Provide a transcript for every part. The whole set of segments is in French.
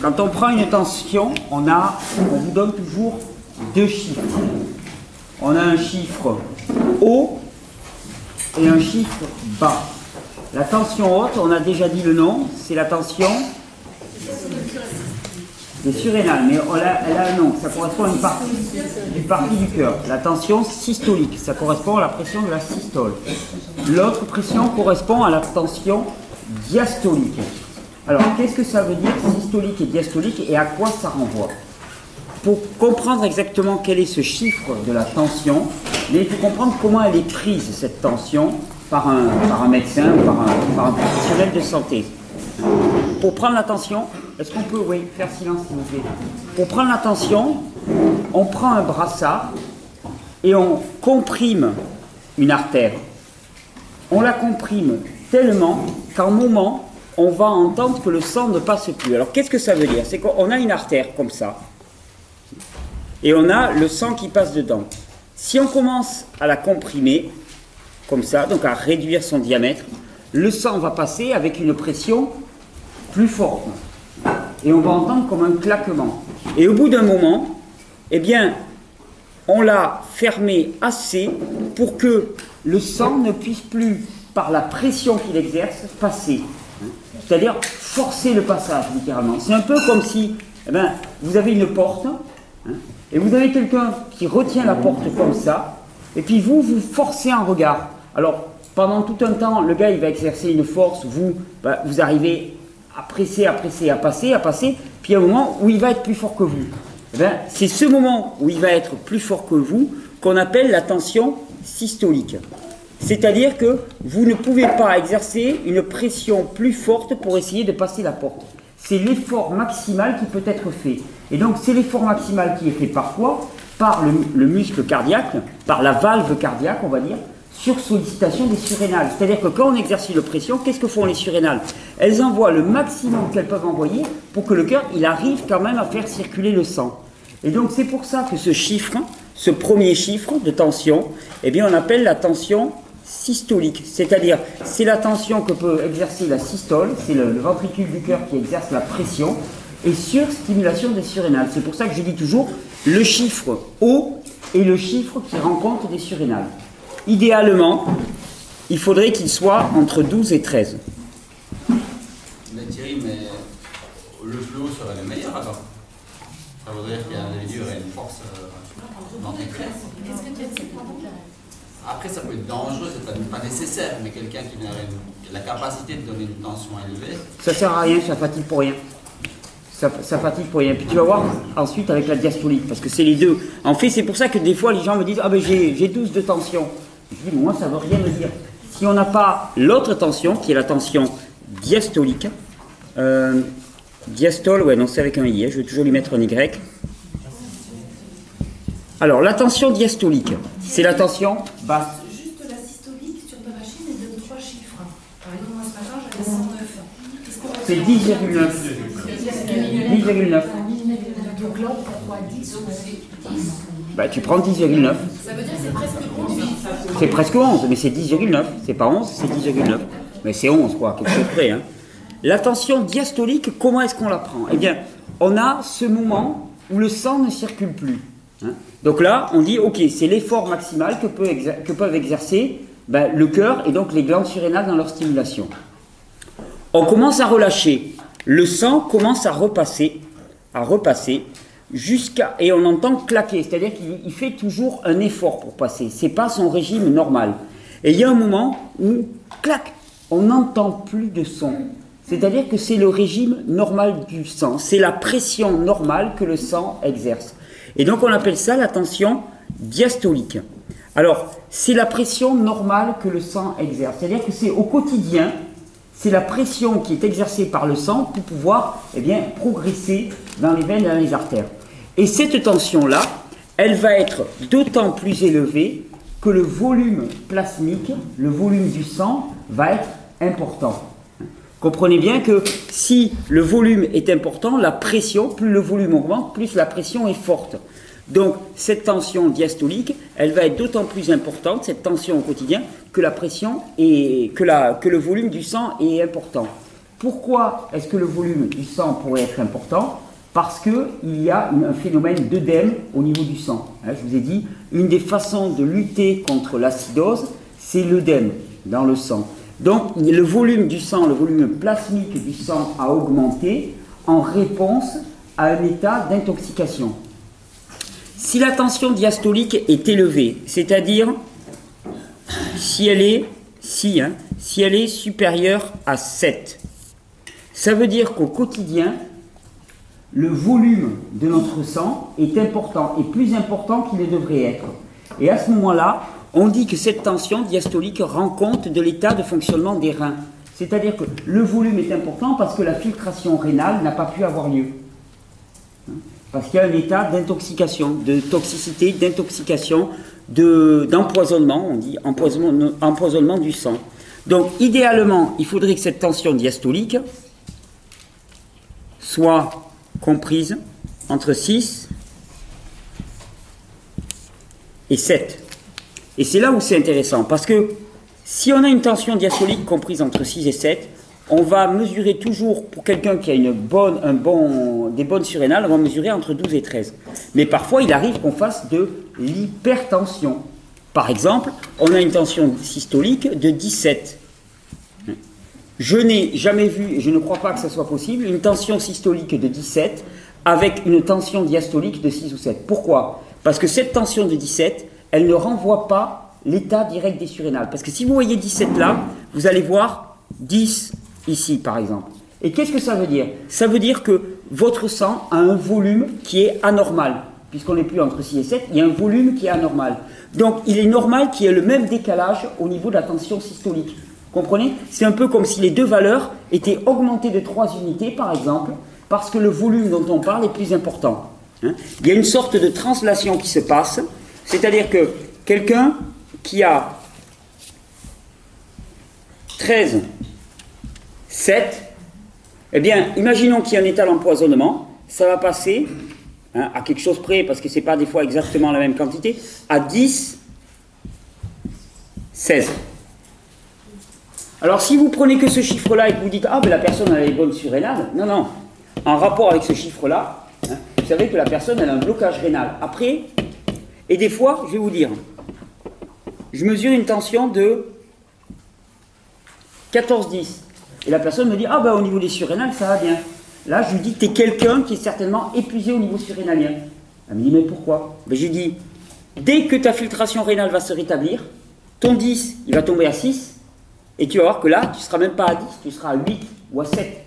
Quand on prend une tension, on vous donne toujours deux chiffres. On a un chiffre haut et un chiffre bas. La tension haute, on a déjà dit le nom, c'est la tension des surrénales, mais elle a un nom, ça correspond à une partie du cœur. La tension systolique, ça correspond à la pression de la systole. L'autre pression correspond à la tension diastolique. Alors, qu'est-ce que ça veut dire, systolique et diastolique, et à quoi ça renvoie? Pour comprendre exactement quel est ce chiffre de la tension, il faut comprendre comment elle est prise, cette tension, par un médecin ou par un professionnel de santé. Pour prendre la tension, est-ce qu'on peut, oui, faire silence s'il vous plaît? Pour prendre la tension, on prend un brassard et on comprime une artère. On la comprime tellement qu'en moment, on va entendre que le sang ne passe plus. Alors qu'est-ce que ça veut dire? C'est qu'on a une artère comme ça, et on a le sang qui passe dedans. Si on commence à la comprimer, comme ça, donc à réduire son diamètre, le sang va passer avec une pression plus forte. Et on va entendre comme un claquement. Et au bout d'un moment, eh bien, on l'a fermé assez pour que le sang ne puisse plus, par la pression qu'il exerce, passer. C'est-à-dire forcer le passage, littéralement. C'est un peu comme si vous avez une porte, et vous avez quelqu'un qui retient la porte comme ça, et puis vous forcez un regard. Alors, pendant tout un temps, le gars, il va exercer une force, vous arrivez à presser, à passer, puis il y a un moment où il va être plus fort que vous. C'est ce moment où il va être plus fort que vous qu'on appelle la tension systolique. C'est-à-dire que vous ne pouvez pas exercer une pression plus forte pour essayer de passer la porte. C'est l'effort maximal qui peut être fait. Et donc c'est l'effort maximal qui est fait parfois par le muscle cardiaque, par la valve cardiaque, on va dire, sur sollicitation des surrénales. C'est-à-dire que quand on exerce une pression, qu'est-ce que font les surrénales? Elles envoient le maximum qu'elles peuvent envoyer pour que le cœur, il arrive quand même à faire circuler le sang. Et donc c'est pour ça que ce chiffre, ce premier chiffre de tension, eh bien on appelle la tension systolique, c'est-à-dire c'est la tension que peut exercer la systole, c'est le ventricule du cœur qui exerce la pression, et sur stimulation des surrénales. C'est pour ça que je dis toujours le chiffre haut et le chiffre qui rend compte des surrénales. Idéalement, il faudrait qu'il soit entre 12 et 13. Mais Thierry, mais le plus haut serait le meilleur alors. Ça voudrait dire qu'il y a un individu aurait une force ventriculaire. Qu'est-ce que tu as dit? Après, ça peut être dangereux, c'est pas nécessaire, mais quelqu'un qui a la capacité de donner une tension élevée. Ça sert à rien, ça fatigue pour rien. Ça fatigue pour rien. Puis tu vas voir ensuite avec la diastolique, parce que c'est les deux. En fait, c'est pour ça que des fois, les gens me disent « Ah ben j'ai 12 de tension ». Je dis « Moi, ça ne veut rien me dire ». Si on n'a pas l'autre tension, qui est la tension diastolique, diastole, ouais, non, c'est avec un I, je vais toujours lui mettre un Y. Alors, la tension diastolique, c'est la tension basse. Juste la systolique sur ta machine, elle donne 3 chiffres. Par exemple, moi ce matin, j'avais 109. C'est 10,9. 10,9. Donc là, on prend quoi, 10 ou 10? Bah, tu prends 10,9. Ça veut dire que c'est presque 11. C'est presque 11, mais c'est 10,9. C'est pas 11, c'est 10,9. Mais c'est 11, quoi, quelque chose près. Hein. La tension diastolique, comment est-ce qu'on la prend? Eh bien, on a ce moment où le sang ne circule plus. Hein. Donc là, on dit, ok, c'est l'effort maximal que peuvent exercer le cœur et donc les glandes surrénales dans leur stimulation. On commence à relâcher. Le sang commence à repasser, et on entend claquer, c'est-à-dire qu'il fait toujours un effort pour passer. C'est pas son régime normal. Et il y a un moment où, clac, on n'entend plus de son. C'est-à-dire que c'est le régime normal du sang. C'est la pression normale que le sang exerce. Et donc on appelle ça la tension diastolique. Alors, c'est la pression normale que le sang exerce. C'est-à-dire que c'est au quotidien, c'est la pression qui est exercée par le sang pour pouvoir progresser dans les veines et dans les artères. Et cette tension-là, elle va être d'autant plus élevée que le volume plasmique, le volume du sang, va être important. Comprenez bien que si le volume est important, la pression, plus le volume augmente, plus la pression est forte. Donc cette tension diastolique, elle va être d'autant plus importante, cette tension au quotidien, que la pression et que le volume du sang est important. Pourquoi est-ce que le volume du sang pourrait être important? Parce qu'il y a un phénomène d'œdème au niveau du sang. Je vous ai dit, une des façons de lutter contre l'acidose, c'est l'œdème dans le sang. Donc le volume du sang, le volume plasmique du sang a augmenté en réponse à un état d'intoxication. Si la tension diastolique est élevée, c'est-à-dire si elle est supérieure à 7, ça veut dire qu'au quotidien, le volume de notre sang est important, et plus important qu'il ne devrait être. Et à ce moment-là, on dit que cette tension diastolique rend compte de l'état de fonctionnement des reins. C'est-à-dire que le volume est important parce que la filtration rénale n'a pas pu avoir lieu. Parce qu'il y a un état d'intoxication, de toxicité, d'intoxication, d'empoisonnement, on dit empoisonnement du sang. Donc idéalement, il faudrait que cette tension diastolique soit comprise entre 6 et 7. Et c'est là où c'est intéressant, parce que si on a une tension diastolique comprise entre 6 et 7, on va mesurer toujours, pour quelqu'un qui a des bonnes surrénales, on va mesurer entre 12 et 13. Mais parfois, il arrive qu'on fasse de l'hypertension. Par exemple, on a une tension systolique de 17. Je n'ai jamais vu, et je ne crois pas que ce soit possible, une tension systolique de 17 avec une tension diastolique de 6 ou 7. Pourquoi? Parce que cette tension de 17, elle ne renvoie pas l'état direct des surrénales. Parce que si vous voyez 17 là, vous allez voir 10 ici, par exemple. Et qu'est-ce que ça veut dire? Ça veut dire que votre sang a un volume qui est anormal. Puisqu'on n'est plus entre 6 et 7, il y a un volume qui est anormal. Donc, il est normal qu'il y ait le même décalage au niveau de la tension systolique. Comprenez? C'est un peu comme si les deux valeurs étaient augmentées de 3 unités, par exemple, parce que le volume dont on parle est plus important. Il y a une sorte de translation qui se passe, c'est-à-dire que quelqu'un qui a 13, 7, eh bien, imaginons qu'il y a un état d'empoisonnement, ça va passer à quelque chose près, parce que ce n'est pas des fois exactement la même quantité, à 10, 16. Alors, si vous prenez que ce chiffre-là et que vous dites « Ah, ben la personne elle a les bonnes surrénales », non, non. En rapport avec ce chiffre-là, vous savez que la personne elle a un blocage rénal. Après, et des fois, je vais vous dire, je mesure une tension de 14-10. Et la personne me dit « Ah, ben au niveau des surrénales, ça va bien ». Là, je lui dis « Tu es quelqu'un qui est certainement épuisé au niveau surrénalien ». Elle me dit « Mais pourquoi ?» Ben, j'ai dit « Dès que ta filtration rénale va se rétablir, ton 10, il va tomber à 6. Et tu vas voir que là, tu ne seras même pas à 10, tu seras à 8 ou à 7.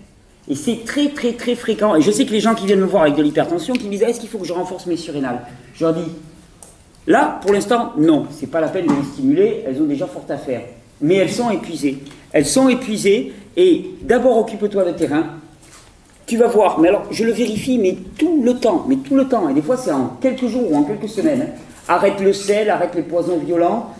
Et c'est très très très fréquent. Et je sais que les gens qui viennent me voir avec de l'hypertension, qui me disent « Est-ce qu'il faut que je renforce mes surrénales ?» Je leur dis « Là, pour l'instant, non. Ce n'est pas la peine de les stimuler, elles ont déjà fort à faire. Mais elles sont épuisées. Elles sont épuisées et d'abord occupe-toi de terrain. Tu vas voir, mais alors je le vérifie, mais tout le temps. Et des fois c'est en quelques jours ou en quelques semaines. Arrête le sel, arrête les poisons violents.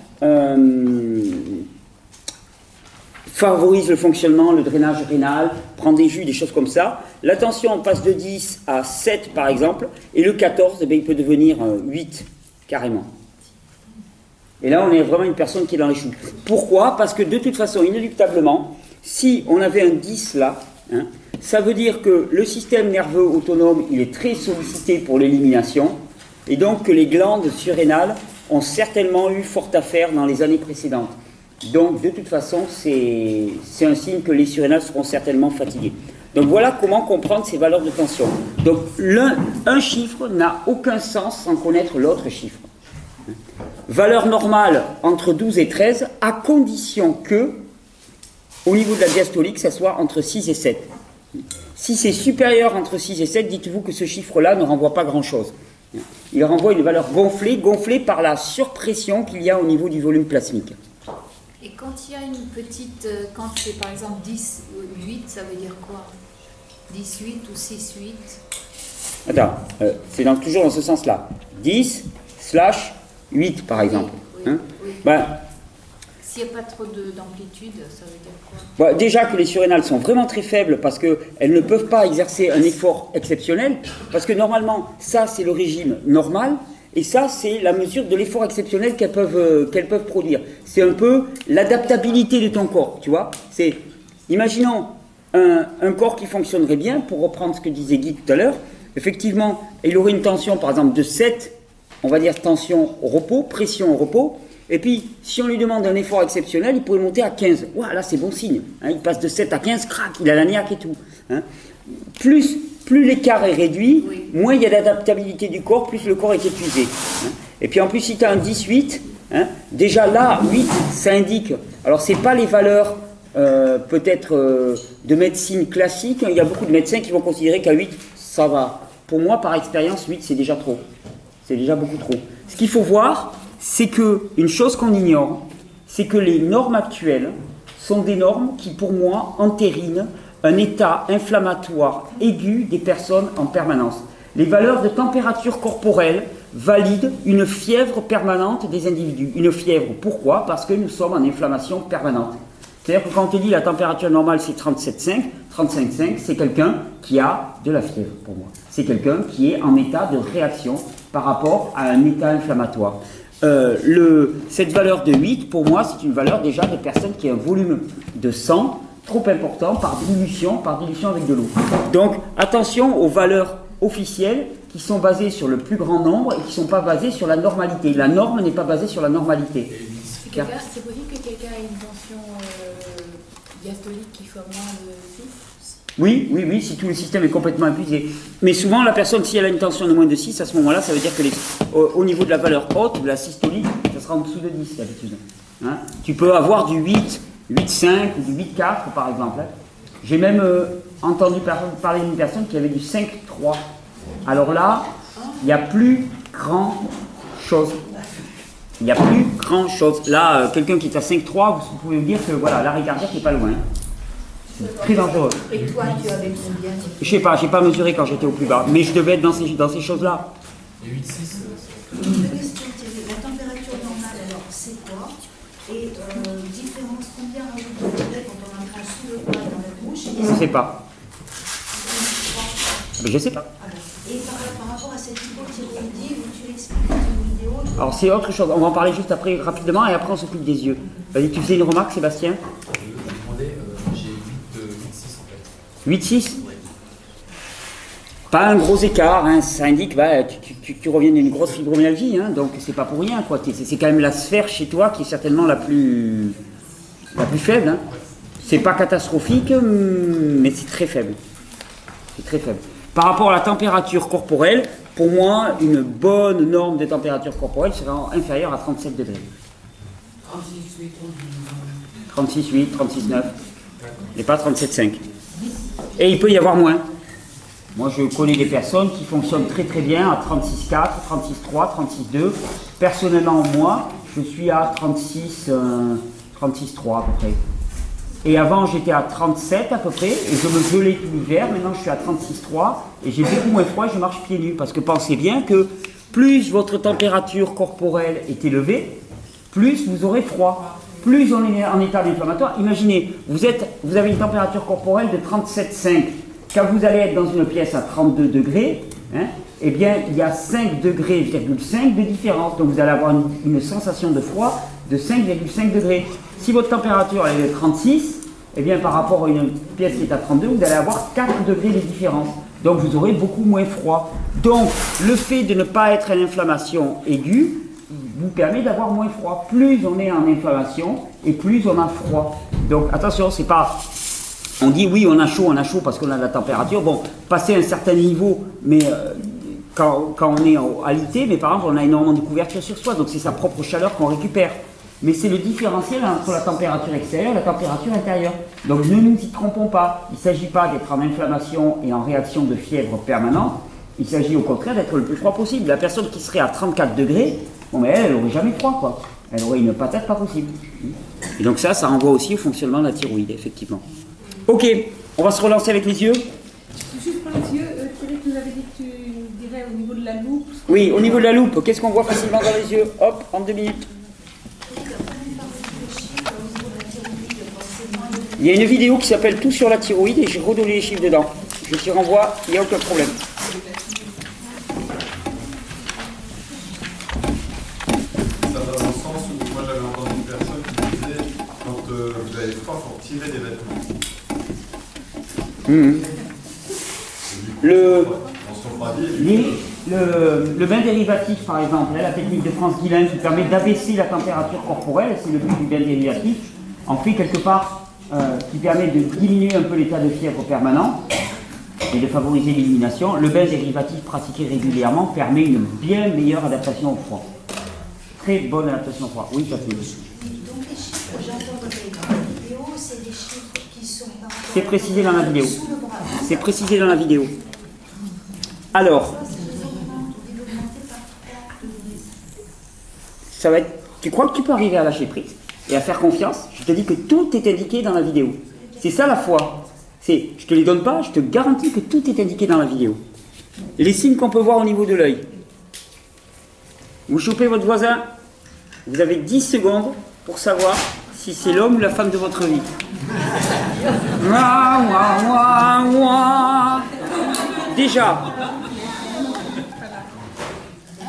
Favorise le fonctionnement, le drainage rénal, prend des jus, des choses comme ça. La tension passe de 10 à 7 par exemple, et le 14, eh bien, il peut devenir 8 carrément. Et là, on est vraiment une personne qui est dans les choux. Pourquoi? Parce que de toute façon, inéluctablement, si on avait un 10 là, ça veut dire que le système nerveux autonome, il est très sollicité pour l'élimination, et donc que les glandes surrénales ont certainement eu fort à faire dans les années précédentes. Donc, de toute façon, c'est un signe que les surrénales seront certainement fatiguées. Donc, voilà comment comprendre ces valeurs de tension. Donc, un chiffre n'a aucun sens sans connaître l'autre chiffre. Valeur normale entre 12 et 13, à condition que, au niveau de la diastolique, ça soit entre 6 et 7. Si c'est supérieur entre 6 et 7, dites-vous que ce chiffre-là ne renvoie pas grand-chose. Il renvoie une valeur gonflée par la surpression qu'il y a au niveau du volume plasmique. Et quand il y a une petite, quand c'est par exemple 10 ou 8, ça veut dire quoi? 10, 8 ou 6, 8? Attends, c'est toujours dans ce sens-là. 10/8 par exemple. Oui, hein oui. Ben, s'il n'y a pas trop d'amplitude, ça veut dire quoi? Déjà que les surrénales sont vraiment très faibles parce qu'elles ne peuvent pas exercer un effort exceptionnel, parce que normalement, ça c'est le régime normal, et ça c'est la mesure de l'effort exceptionnel qu'elles peuvent produire. C'est un peu l'adaptabilité de ton corps, tu vois. Imaginons un corps qui fonctionnerait bien, pour reprendre ce que disait Guy tout à l'heure, effectivement, il aurait une tension par exemple de 7, on va dire tension au repos, pression au repos, et puis si on lui demande un effort exceptionnel, il pourrait monter à 15. Ouah, là c'est bon signe, hein, il passe de 7 à 15, crac, il a la niaque et tout. Hein. Plus l'écart est réduit, moins il y a d'adaptabilité du corps, plus le corps est épuisé. Hein. Et puis en plus si tu as un 18, hein, déjà là, 8, ça indique, alors c'est pas les valeurs peut-être de médecine classique, il y a beaucoup de médecins qui vont considérer qu'à 8, ça va. Pour moi, par expérience, 8, c'est déjà trop. C'est déjà beaucoup trop. Ce qu'il faut voir, c'est qu'une chose qu'on ignore, c'est que les normes actuelles sont des normes qui, pour moi, entérinent un état inflammatoire aigu des personnes en permanence. Les valeurs de température corporelle valident une fièvre permanente des individus. Une fièvre, pourquoi? Parce que nous sommes en inflammation permanente. C'est-à-dire que quand on te dit la température normale c'est 37,5, 35,5, c'est quelqu'un qui a de la fièvre pour moi. C'est quelqu'un qui est en état de réaction par rapport à un état inflammatoire. Cette valeur de 8, pour moi, c'est une valeur déjà de personne qui a un volume de sang trop important par dilution avec de l'eau. Donc attention aux valeurs officielles qui sont basées sur le plus grand nombre et qui ne sont pas basées sur la normalité. La norme n'est pas basée sur la normalité. C'est possible que quelqu'un ait une tension diastolique qui soit moins de 6? Oui, si tout le système est complètement épuisé. Mais souvent, la personne, si elle a une tension de moins de 6, à ce moment-là, ça veut dire que au niveau de la valeur haute, de la systolique, ça sera en dessous de 10 d'habitude. Hein, tu peux avoir du 8, 8,5 ou du 8,4 par exemple. Hein. J'ai même entendu parler d'une personne qui avait du 5,3. Alors là, il n'y a plus grand chose. Il n'y a plus grand chose. Là, quelqu'un qui est à 5,3, vous pouvez vous dire que voilà, l'arrêt cardiaque n'est pas loin. C'est très dangereux. Et toi, tu avais combien? Je sais pas, j'ai pas mesuré quand j'étais au plus bas, mais je devais être dans ces choses-là. Et 8,6, Une question, la température normale, alors c'est quoi? Et différence, combien rajoute de degrés quand on en prend sous le bras dans la bouche? Je ne sais pas. Mais je sais pas. Et par rapport à cette hypothyroïdie, tu l'expliques dans une vidéo. Alors c'est autre chose, on va en parler juste après rapidement et après on s'occupe des yeux. Vas-y, tu faisais une remarque Sébastien? je demandais, j'ai 8,6 en fait. 8,6 Pas un gros écart, hein, ça indique bah, tu reviens d'une grosse fibromyalgie, hein, donc c'est pas pour rien, quoi. C'est quand même la sphère chez toi qui est certainement la plus faible. Hein. C'est pas catastrophique, mais c'est très faible. C'est très faible. Par rapport à la température corporelle, pour moi, une bonne norme de température corporelle serait inférieure à 37 degrés. 36,8, 36,9, et pas 37,5. Et il peut y avoir moins. Moi, je connais des personnes qui fonctionnent très très bien à 36,4, 36,3, 36,2. Personnellement, moi, je suis à 36,3 à peu près. Et avant, j'étais à 37 à peu près, et je me gelais tout l'hiver. Maintenant, je suis à 36,3, et j'ai beaucoup moins froid et je marche pieds nus. Parce que pensez bien que plus votre température corporelle est élevée, plus vous aurez froid. Plus on est en état d'inflammatoire. Imaginez, vous avez une température corporelle de 37,5. Quand vous allez être dans une pièce à 32 degrés, hein, eh bien, il y a 5,5 degrés de différence. Donc, vous allez avoir une sensation de froid de 5,5 degrés. Si votre température elle est de 36, eh bien, par rapport à une pièce qui est à 32, vous allez avoir 4 degrés de différence. Donc, vous aurez beaucoup moins froid. Donc, le fait de ne pas être en inflammation aiguë vous permet d'avoir moins froid. Plus on est en inflammation et plus on a froid. Donc, attention, c'est pas... On dit oui, on a chaud parce qu'on a de la température. Bon, passer un certain niveau, mais quand on est à l'été, mais par exemple, on a énormément de couverture sur soi, donc c'est sa propre chaleur qu'on récupère. Mais c'est le différentiel entre la température extérieure et la température intérieure. Donc ne nous y trompons pas. Il ne s'agit pas d'être en inflammation et en réaction de fièvre permanente. Il s'agit au contraire d'être le plus froid possible. La personne qui serait à 34 degrés, bon, mais elle n'aurait jamais froid, quoi. Elle aurait une patate pas possible. Et donc ça renvoie aussi au fonctionnement de la thyroïde, effectivement. Ok, on va se relancer avec les yeux. Juste pour les yeux, Thierry, tu nous avais dit que tu dirais au niveau de la loupe. Oui, au niveau de la loupe, qu'est-ce qu'on voit facilement dans les yeux? Hop, en 2 minutes. Il y a une vidéo qui s'appelle Tout sur la thyroïde et j'ai redonné les chiffres dedans. Je t'y renvoie, il n'y a aucun problème. Ça va dans le sens où moi j'avais entendu une personne qui disait quand vous avez froid, il faut tirer des vêtements. Le bain dérivatif, par exemple, la technique de Franz Guillain qui permet d'abaisser la température corporelle, c'est le but du bain dérivatif, en fait quelque part qui permet de diminuer un peu l'état de fièvre permanent et de favoriser l'élimination. Le bain dérivatif pratiqué régulièrement permet une bien meilleure adaptation au froid. Très bonne adaptation au froid. Oui, ça fait. Donc les chiffres que j'entends dans la vidéo, c'est des chiffres qui sont par rapport C'est précisé dans la vidéo. sous le bras. C'est précisé dans la vidéo. Alors, ça va être. Tu crois que tu peux arriver à lâcher prise et à faire confiance? Je te dis que tout est indiqué dans la vidéo. C'est ça la foi. C'est, je te les donne pas, je te garantis que tout est indiqué dans la vidéo. Les signes qu'on peut voir au niveau de l'œil. Vous chopez votre voisin, vous avez 10 secondes pour savoir si c'est l'homme ou la femme de votre vie. Ouah, ouah, ouah, ouah.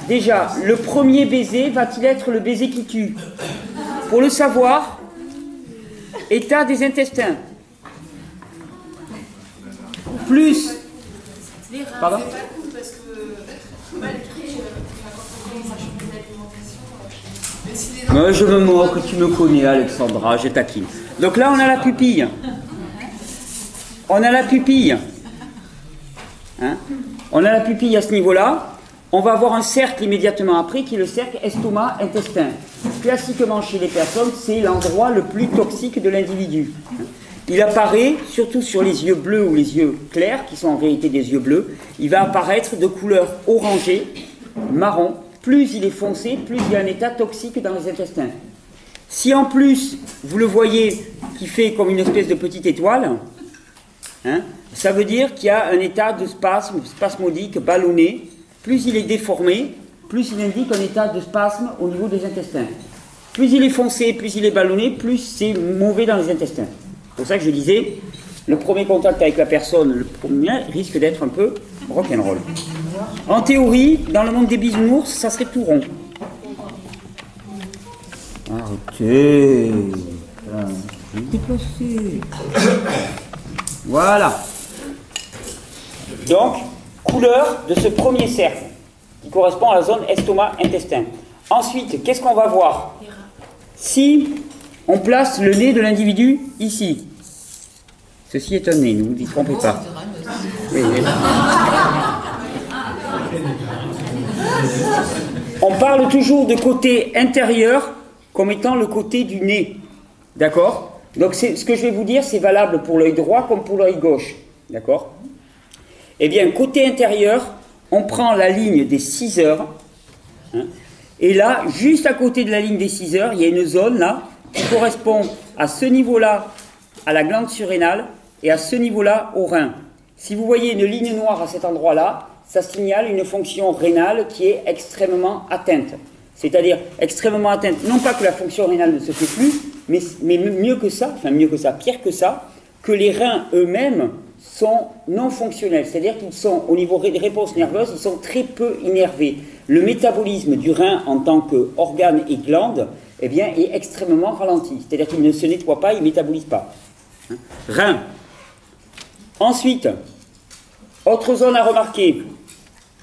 Déjà, le premier baiser va-t-il être le baiser qui tue? Pour le savoir, état des intestins. Plus. Pardon? Moi, je me moque, tu me connais, Alexandra, je taquine. Donc là, on a la pupille. On a la pupille. Hein? On a la pupille à ce niveau-là. On va avoir un cercle immédiatement après, qui est le cercle estomac-intestin. Classiquement, chez les personnes, c'est l'endroit le plus toxique de l'individu. Il apparaît, surtout sur les yeux bleus ou les yeux clairs, qui sont en réalité des yeux bleus, il va apparaître de couleur orangée, marron. Plus il est foncé, plus il y a un état toxique dans les intestins. Si en plus, vous le voyez, qui fait comme une espèce de petite étoile, hein, ça veut dire qu'il y a un état de spasme, spasmodique, ballonné. Plus il est déformé, plus il indique un état de spasme au niveau des intestins. Plus il est foncé, plus il est ballonné, plus c'est mauvais dans les intestins. C'est pour ça que je disais, le premier contact avec la personne, le premier, risque d'être un peu rock'n'roll. En théorie, dans le monde des bisounours, ça serait tout rond. Arrêtez. Je vais me déplacer. Voilà. Donc, couleur de ce premier cercle, qui correspond à la zone estomac-intestin. Ensuite, qu'est-ce qu'on va voir? Si on place le nez de l'individu ici, ceci est un nez, ne vous y trompez pas. Oui, oui. On parle toujours de côté intérieur comme étant le côté du nez. D'accord? Donc ce que je vais vous dire, c'est valable pour l'œil droit comme pour l'œil gauche. D'accord? Eh bien, côté intérieur, on prend la ligne des 6 heures. Hein, et là, juste à côté de la ligne des 6 heures, il y a une zone là qui correspond à ce niveau-là à la glande surrénale et à ce niveau-là au rein. Si vous voyez une ligne noire à cet endroit-là, ça signale une fonction rénale qui est extrêmement atteinte. C'est-à-dire extrêmement atteinte, non pas que la fonction rénale ne se fait plus, mais mieux que ça, enfin mieux que ça, pire que ça, que les reins eux-mêmes sont non fonctionnels. C'est-à-dire qu'ils sont, au niveau des réponses nerveuses, ils sont très peu innervés. Le métabolisme du rein en tant qu'organe et glande, eh bien, est extrêmement ralenti. C'est-à-dire qu'il ne se nettoie pas, il ne métabolise pas. Rein. Ensuite, autre zone à remarquer,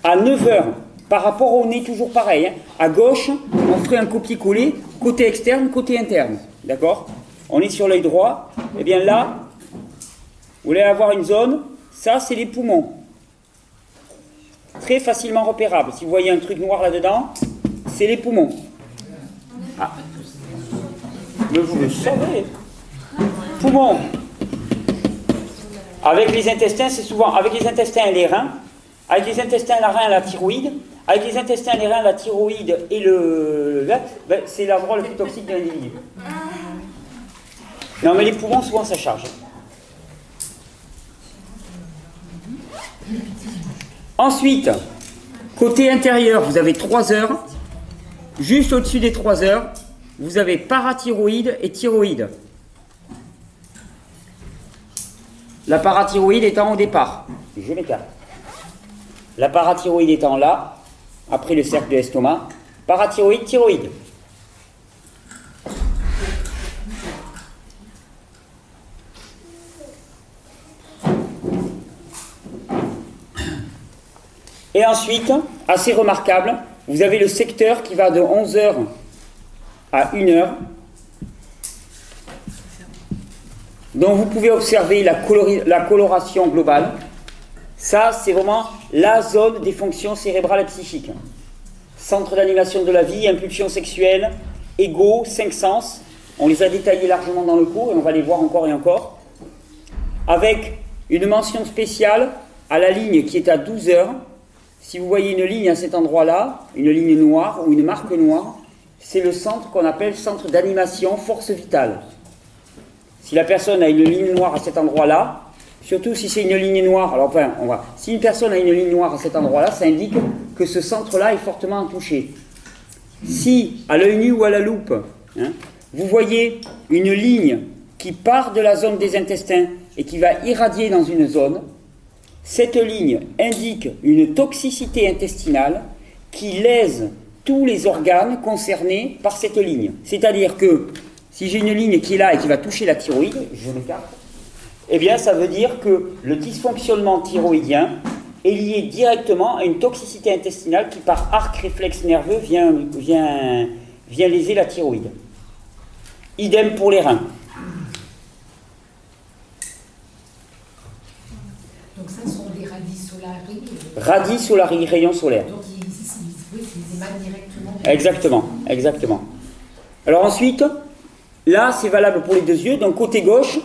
à 9 heures, par rapport au nez, toujours pareil, hein, à gauche, on ferait un copier-coller, côté externe, côté interne, d'accord? On est sur l'œil droit, et bien là, vous allez avoir une zone, ça c'est les poumons, très facilement repérable. Si vous voyez un truc noir là-dedans, c'est les poumons. Ah. Mais vous le savez. Poumons. Avec les intestins, c'est souvent avec les intestins et les reins. Avec les intestins, la rein, la thyroïde. Avec les intestins, les reins, la thyroïde et ben, c'est l'endroit le plus toxique de l'individu. Non, mais les poumons, souvent, ça charge. Ensuite, côté intérieur, vous avez 3 heures. Juste au-dessus des 3 heures, vous avez parathyroïde et thyroïde. La parathyroïde étant au départ. Je m'écarte. La parathyroïde étant là, après le cercle de l'estomac. Parathyroïde, thyroïde. Et ensuite, assez remarquable, vous avez le secteur qui va de 11h à 1h. Donc vous pouvez observer la coloration globale. Ça, c'est vraiment la zone des fonctions cérébrales et psychiques. Centre d'animation de la vie, impulsion sexuelle, ego, 5 sens. On les a détaillés largement dans le cours et on va les voir encore et encore. Avec une mention spéciale à la ligne qui est à 12h. Si vous voyez une ligne à cet endroit-là, une ligne noire ou une marque noire, c'est le centre qu'on appelle centre d'animation force vitale. Si la personne a une ligne noire à cet endroit-là, surtout si c'est une ligne noire, alors enfin, si une personne a une ligne noire à cet endroit-là, ça indique que ce centre-là est fortement touché. Si, à l'œil nu ou à la loupe, vous voyez une ligne qui part de la zone des intestins et qui va irradier dans une zone, cette ligne indique une toxicité intestinale qui lèse tous les organes concernés par cette ligne. C'est-à-dire que si j'ai une ligne qui est là et qui va toucher la thyroïde, je m'écarte, eh bien ça veut dire que le dysfonctionnement thyroïdien est lié directement à une toxicité intestinale qui par arc réflexe nerveux vient léser la thyroïde. Idem pour les reins. Donc ça sont des radis solari. Radis solari, rayons solaires. Donc ils émanent directement. Exactement. Alors ensuite, là c'est valable pour les deux yeux. Donc côté gauche,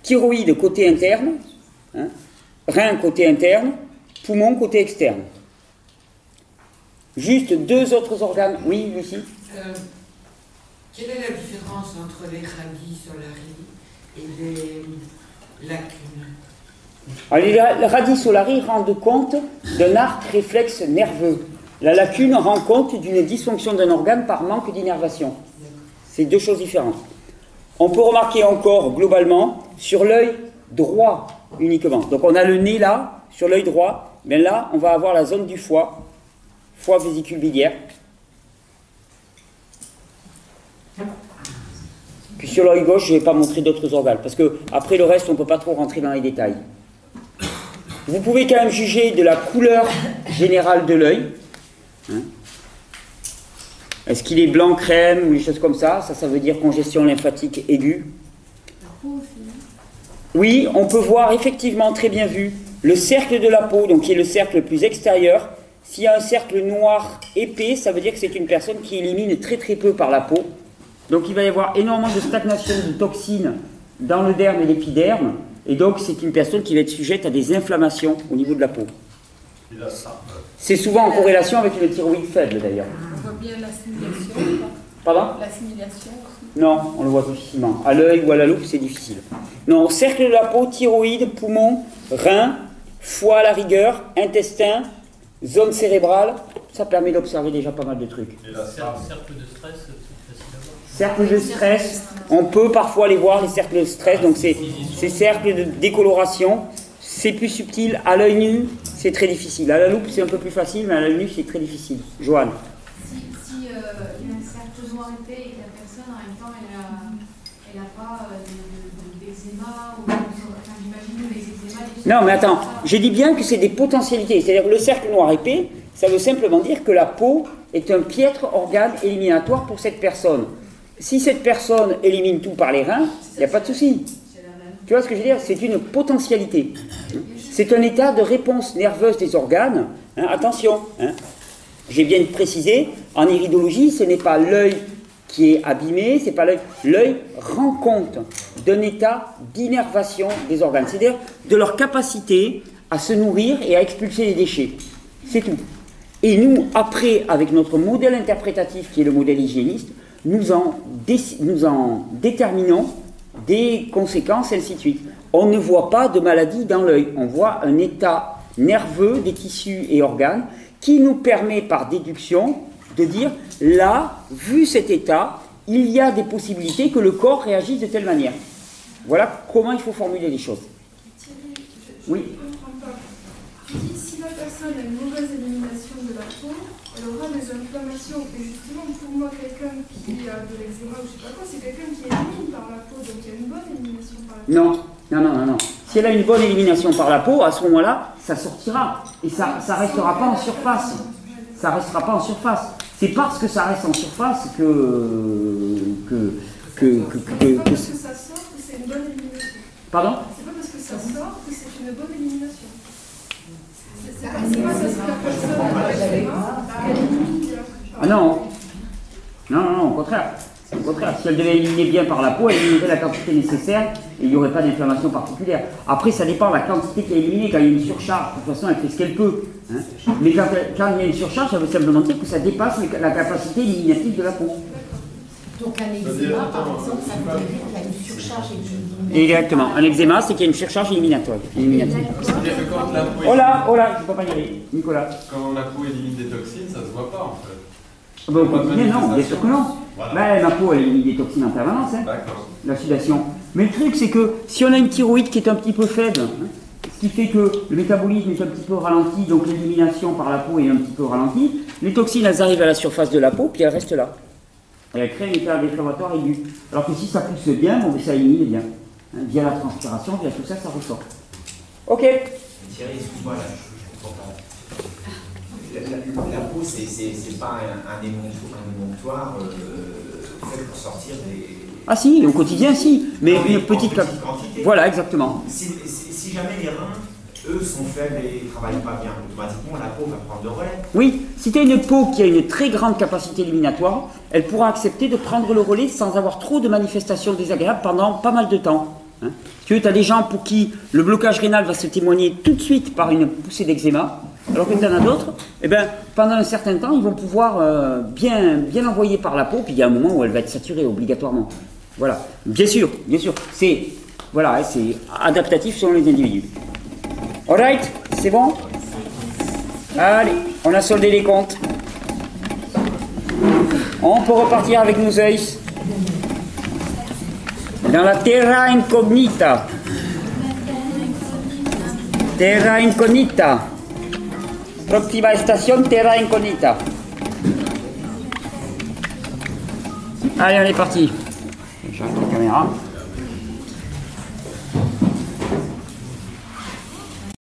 thyroïde côté interne, rein côté interne, poumon côté externe. Juste deux autres organes. Oui, Lucie. Quelle est la différence entre les radis solari et les lacunes? Alors, les radis solari rendent compte d'un arc réflexe nerveux. La lacune rend compte d'une dysfonction d'un organe par manque d'innervation. C'est deux choses différentes. On peut remarquer encore, globalement, sur l'œil droit uniquement. Donc on a le nez là, sur l'œil droit. Mais là, on va avoir la zone du foie, vésicule biliaire. Puis sur l'œil gauche, je ne vais pas montrer d'autres organes, parce que après le reste, on ne peut pas trop rentrer dans les détails. Vous pouvez quand même juger de la couleur générale de l'œil. Est-ce qu'il est blanc crème ou des choses comme ça? Ça veut dire congestion lymphatique aiguë. Oui, on peut voir effectivement, très bien vu, le cercle de la peau, donc qui est le cercle le plus extérieur. S'il y a un cercle noir épais, ça veut dire que c'est une personne qui élimine très très peu par la peau. Donc il va y avoir énormément de stagnation de toxines dans le derme et l'épiderme. Et donc c'est une personne qui va être sujette à des inflammations au niveau de la peau. C'est souvent en corrélation avec une thyroïde faible d'ailleurs. On voit bien l'assimilation. Pardon? L'assimilation aussi. Non, on le voit difficilement. À l'œil ou à la loupe, c'est difficile. Non, cercle de la peau, thyroïde, poumon, rein, foie à la rigueur, intestin, zone cérébrale, ça permet d'observer déjà pas mal de trucs. Et la cercle de stress, c'est facile à voir. Cercle de stress, on peut parfois les voir, les cercles de stress, donc c'est ces cercles de décoloration, c'est plus subtil, à l'œil nu, c'est très difficile. À la loupe, c'est un peu plus facile, mais à l'œil nu, c'est très difficile. Joanne. Si il y a un cercle noir épais et que la personne, en même temps, elle n'a pas d'eczéma, ou j'imagine les eczémas... Non, mais attends, je dis bien que c'est des potentialités. C'est-à-dire que le cercle noir épais, ça veut simplement dire que la peau est un piètre organe éliminatoire pour cette personne. Si cette personne élimine tout par les reins, il n'y a pas de souci. Tu vois ce que je veux dire? C'est une potentialité. C'est un état de réponse nerveuse des organes. Attention, j'ai bien précisé, en iridologie, ce n'est pas l'œil qui est abîmé, c'est pas l'œil. L'œil rend compte d'un état d'innervation des organes, c'est-à-dire de leur capacité à se nourrir et à expulser les déchets. C'est tout. Et nous, après, avec notre modèle interprétatif, qui est le modèle hygiéniste, nous en déterminons des conséquences, et ainsi de suite. On ne voit pas de maladie dans l'œil, on voit un état nerveux des tissus et organes qui nous permet par déduction de dire, là, vu cet état, il y a des possibilités que le corps réagisse de telle manière. Voilà comment il faut formuler les choses. Thierry, Oui. je ne comprends pas. Tu dis, si la personne a une mauvaise élimination de la peau, elle aura des inflammations. Et justement, pour moi, quelqu'un qui a de l'eczéma ou je ne sais pas quoi, c'est quelqu'un qui élimine par la peau, donc il y a une bonne élimination par la peau. Non. si elle a une bonne élimination par la peau, à ce moment-là, ça sortira. Et ça ne restera pas en surface. Ça ne restera pas en surface. C'est parce que ça reste en surface que C'est pas parce que ça sort que c'est une bonne élimination. Pardon? C'est pas parce que ça sort que c'est une bonne élimination. C'est pas parce que la personne a l'eczéma qu'elle élimine bien. Ah non. Non, au contraire. Au contraire, si elle devait éliminer bien par la peau, elle éliminerait la quantité nécessaire et il n'y aurait pas d'inflammation particulière. Après, ça dépend de la quantité qu'elle est éliminée. Quand il y a une surcharge, de toute façon, elle fait ce qu'elle peut. Hein. Mais quand il y a une surcharge, ça veut simplement dire que ça dépasse la capacité éliminative de la peau. Donc un eczéma, par exemple, ça veut dire qu'il y a une surcharge éliminatoire. Exactement. Un eczéma, c'est qu'il y a une surcharge éliminatoire. C'est-à-dire que quand la peau Oh là, je ne peux pas y aller. Nicolas. quand la peau élimine des toxines, ça se voit pas en fait. Ah ben, au quotidien, non, bien sûr que non. Voilà. Ben, ma peau, elle élimine des toxines en permanence, hein, D'accord. la sudation. Mais le truc, c'est que si on a une thyroïde qui est un petit peu faible, hein, ce qui fait que le métabolisme est un petit peu ralenti, donc l'élimination par la peau est un petit peu ralentie, les toxines, elles arrivent à la surface de la peau, puis elles restent là. Et elles créent un état déflammatoire aigu. Alors que si ça pousse bien, bon, ça élimine bien. Hein, via la transpiration, via tout ça, ça ressort. Ok. Thierry, excuse-moi, là, je comprends pas. La peau, c'est pas un émonctoire fait pour sortir des... Ah si, au quotidien, si. Mais une petite quantité. Voilà, exactement. Si jamais les reins, eux, sont faibles et ne travaillent pas bien, automatiquement, la peau va prendre le relais. Oui, si tu as une peau qui a une très grande capacité éliminatoire, elle pourra accepter de prendre le relais sans avoir trop de manifestations désagréables pendant pas mal de temps. Hein. Tu as des gens pour qui le blocage rénal va se témoigner tout de suite par une poussée d'eczéma, alors que tu en as d'autres, eh ben, pendant un certain temps, ils vont pouvoir bien envoyer par la peau, puis il y a un moment où elle va être saturée obligatoirement. Voilà, bien sûr, c'est voilà, c'est adaptatif selon les individus. Alright, c'est bon? Allez, on a soldé les comptes. On peut repartir avec nos œils dans la terra incognita. Terra incognita. Proxima station, terra incognita. Allez, on est parti. J'arrête la caméra.